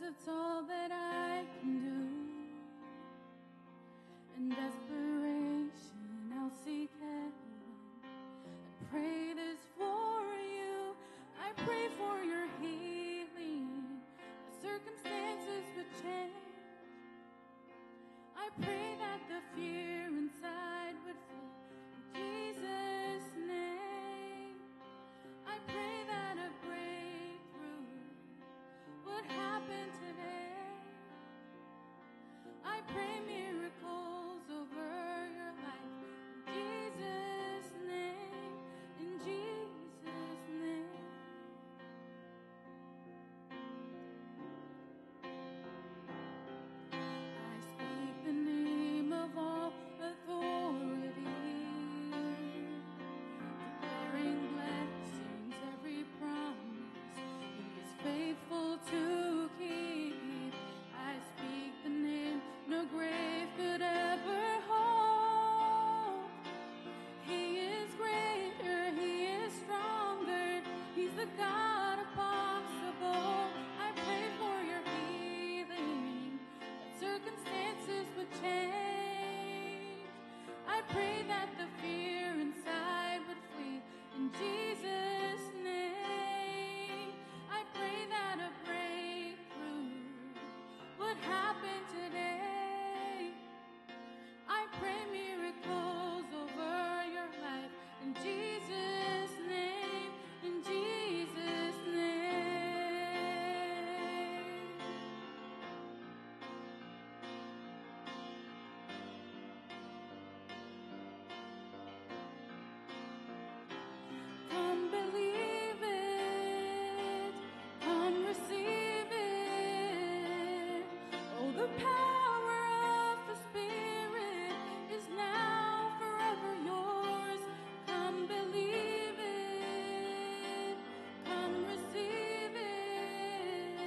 it's all that I can do. In desperation, I'll seek heaven. I pray this for you. I pray for your healing. The circumstances would change. I pray that the fear inside would flee. In Jesus' name, I pray that a breakthrough would happen today. I pray miracles over your life. In Jesus' name, in Jesus' name. I speak the name of all authority, declaring blessings, every promise He is faithful to keep. I speak the name no grave could ever hold. He is greater, He is stronger, He's the God of possible. I pray for your healing, that circumstances would change. I pray that the fear inside would flee. In Jesus' name, I pray that a breakthrough would happen today. I pray miracles over your life. In Jesus' name, in Jesus' name. Come believe it, come receive it. Oh, the power of the Spirit is now forever yours. Come believe it, come receive it.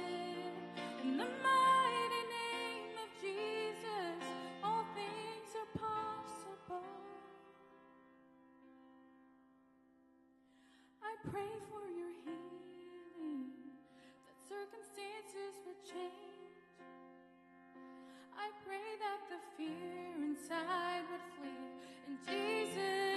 In the mighty name of Jesus, all things are possible. I pray for your healing, that circumstances would change. I pray that the fear inside would flee. In Jesus'